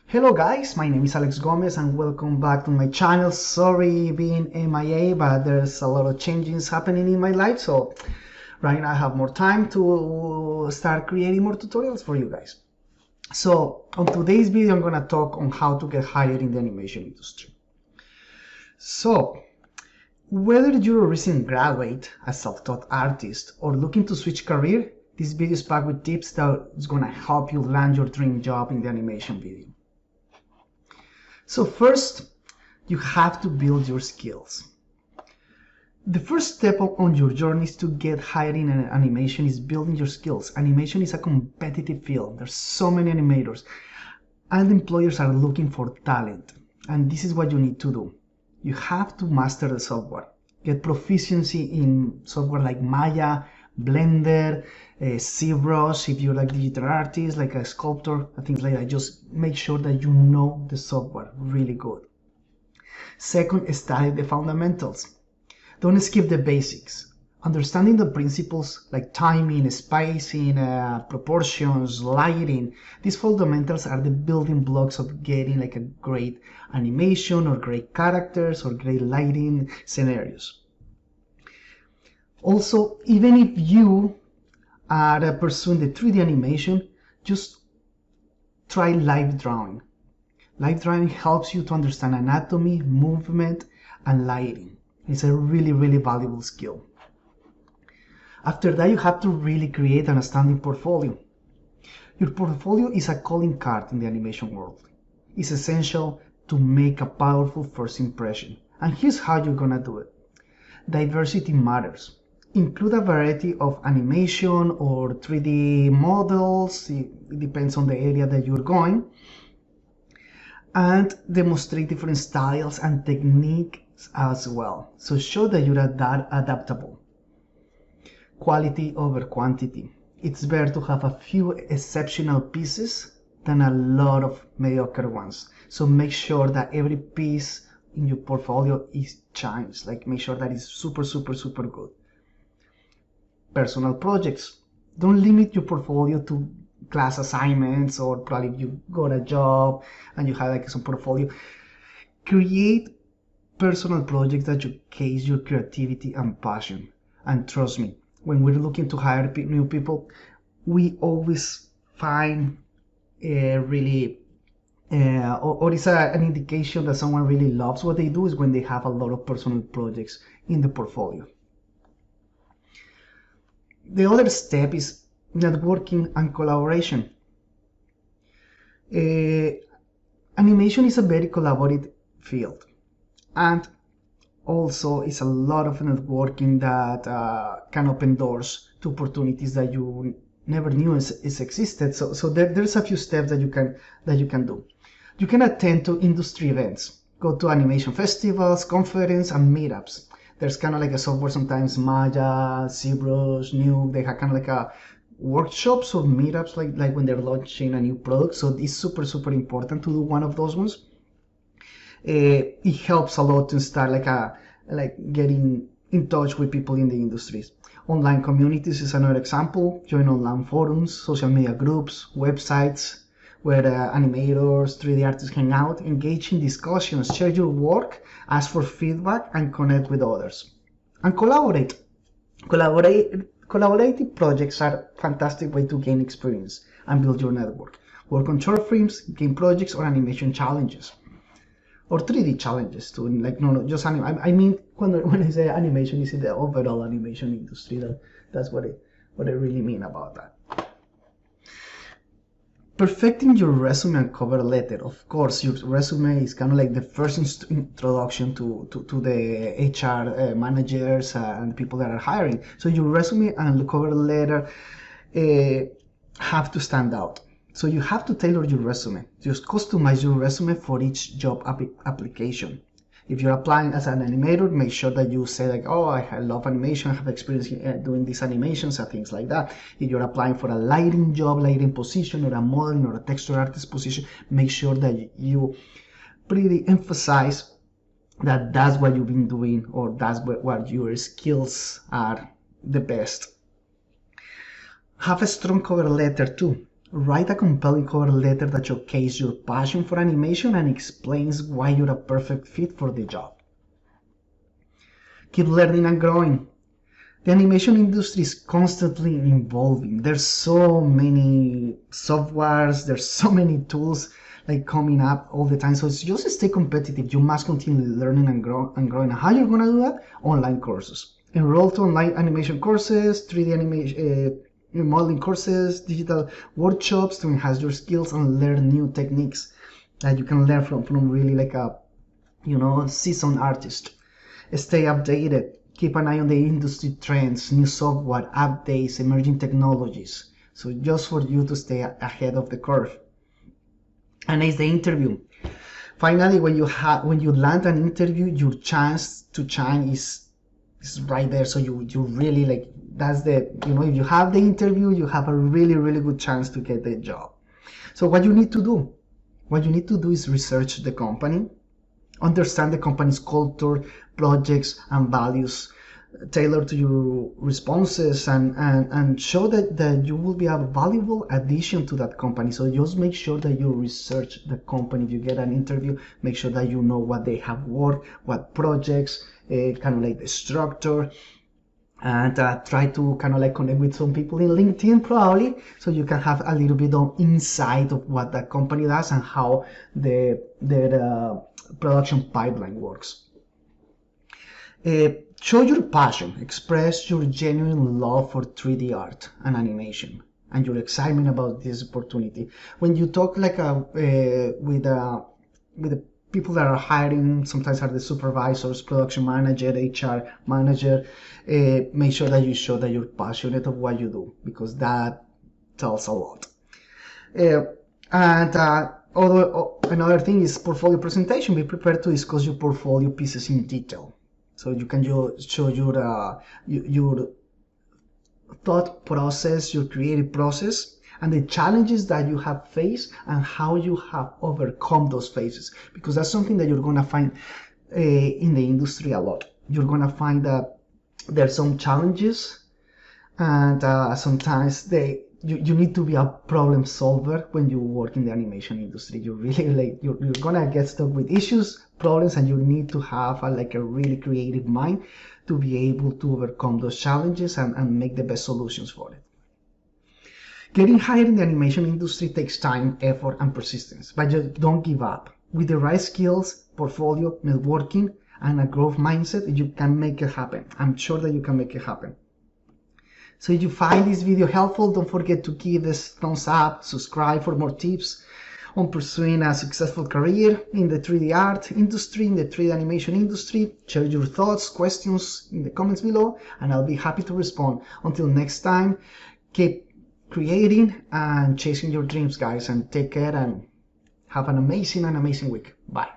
Hello guys, my name is Alex Gomez and welcome back to my channel. Sorry being MIA, but there's a lot of changes happening in my life, so right now I have more time to start creating more tutorials for you guys. So on today's video I'm gonna talk on how to get hired in the animation industry. So whether you're a recent graduate, a self-taught artist, or looking to switch career, this video is packed with tips that is gonna help you land your dream job in the animation video. So first, you have to build your skills. The first step on your journey to get hired in animation is building your skills. Animation is a competitive field. There's so many animators, and employers are looking for talent. And this is what you need to do. You have to master the software. Get proficiency in software like Maya, Blender, Zbrush, if you're like digital artist, like a sculptor, and things like that. Just make sure that you know the software really good. Second, study the fundamentals. Don't skip the basics. Understanding the principles like timing, spacing, proportions, lighting, these fundamentals are the building blocks of getting like a great animation or great characters or great lighting scenarios. Also, even if you are pursuing the 3D animation, just try live drawing. Live drawing helps you to understand anatomy, movement, and lighting. It's a really valuable skill. After that, you have to really create an outstanding portfolio. Your portfolio is a calling card in the animation world. It's essential to make a powerful first impression. And here's how you're gonna do it. Diversity matters. Include a variety of animation or 3D models, it depends on the area that you're going, and demonstrate different styles and techniques as well. So show that you're adaptable. Quality over quantity. It's better to have a few exceptional pieces than a lot of mediocre ones. So make sure that every piece in your portfolio shines. Like make sure that it's super good. Personal projects. Don't limit your portfolio to class assignments or probably if you got a job and you have like some portfolio. Create personal projects that showcase your creativity and passion. And trust me, when we're looking to hire new people, we always find really or it's an indication that someone really loves what they do is when they have a lot of personal projects in the portfolio. The other step is networking and collaboration. Animation is a very collaborative field, and also it's a lot of networking that can open doors to opportunities that you never knew existed. So there's a few steps that you can do. You can attend to industry events, go to animation festivals, conferences, and meetups. There's kind of like a software sometimes, Maya, Zbrush, New, they have kind of like a workshops or meetups like when they're launching a new product. So it's super important to do one of those ones. It helps a lot to start like getting in touch with people in the industries. Online communities is another example. Join online forums, social media groups, websites where animators, 3D artists hang out, engage in discussions, share your work, ask for feedback, and connect with others. And collaborate. Collaborative projects are a fantastic way to gain experience and build your network. Work on short films, game projects, or animation challenges. Or 3D challenges too, like no, just anime. I mean, when I say animation, is in the overall animation industry. That's what I really mean about that. Perfecting your resume and cover letter. Of course, your resume is kind of like the first introduction to the HR managers and people that are hiring. So your resume and cover letter have to stand out. So you have to tailor your resume. Just customize your resume for each job application. If you're applying as an animator, make sure that you say like, oh, I love animation, I have experience doing these animations and things like that. If you're applying for a lighting job, lighting position, or a modeling or a texture artist position, make sure that you pretty emphasize that that's what you've been doing or that's what your skills are the best. Have a strong cover letter too. Write a compelling cover letter that showcases your passion for animation and explains why you're a perfect fit for the job. Keep learning and growing. The animation industry is constantly evolving. There's so many softwares, there's so many tools like coming up all the time. So it's just stay competitive. You must continue learning and growing. How you're gonna do that? Online courses. Enroll to online animation courses, 3D animation, modeling courses, digital workshops to enhance your skills and learn new techniques that you can learn from really like a seasoned artist. Stay updated. Keep an eye on the industry trends, new software, updates, emerging technologies. So just for you to stay ahead of the curve. And it's the interview. Finally, when you land an interview, your chance to shine is right there. So you really like, that's the, if you have the interview, you have a really, really good chance to get the job. So what you need to do is research the company, understand the company's culture, projects, and values, tailor to your responses, and show that you will be a valuable addition to that company. So just make sure that you research the company. If you get an interview, make sure that you know what they have worked, what projects, kind of like the structure, and try to kind of like connect with some people in LinkedIn probably, so you can have a little bit of insight of what that company does and how their production pipeline works. Show your passion, express your genuine love for 3D art and animation, and your excitement about this opportunity. When you talk like with the people that are hiring, sometimes are the supervisors, production manager, HR manager, make sure that you show that you're passionate of what you do, because that tells a lot. Another thing is portfolio presentation. Be prepared to discuss your portfolio pieces in detail. So you can show your thought process, your creative process, and the challenges that you have faced and how you have overcome those phases. Because that's something that you're going to find in the industry a lot. You're going to find that there's some challenges, and sometimes you need to be a problem solver when you work in the animation industry. You're really you're gonna get stuck with issues, problems, and you need to have a really creative mind to be able to overcome those challenges and make the best solutions for it. Getting hired in the animation industry takes time, effort, and persistence, but just don't give up. With the right skills, portfolio, networking, and a growth mindset, you can make it happen. I'm sure that you can make it happen. So if you find this video helpful, don't forget to give this thumbs up, subscribe for more tips on pursuing a successful career in the 3D art industry, in the 3D animation industry. Share your thoughts, questions in the comments below, and I'll be happy to respond. Until next time, keep creating and chasing your dreams, guys, and take care and have an amazing week. Bye.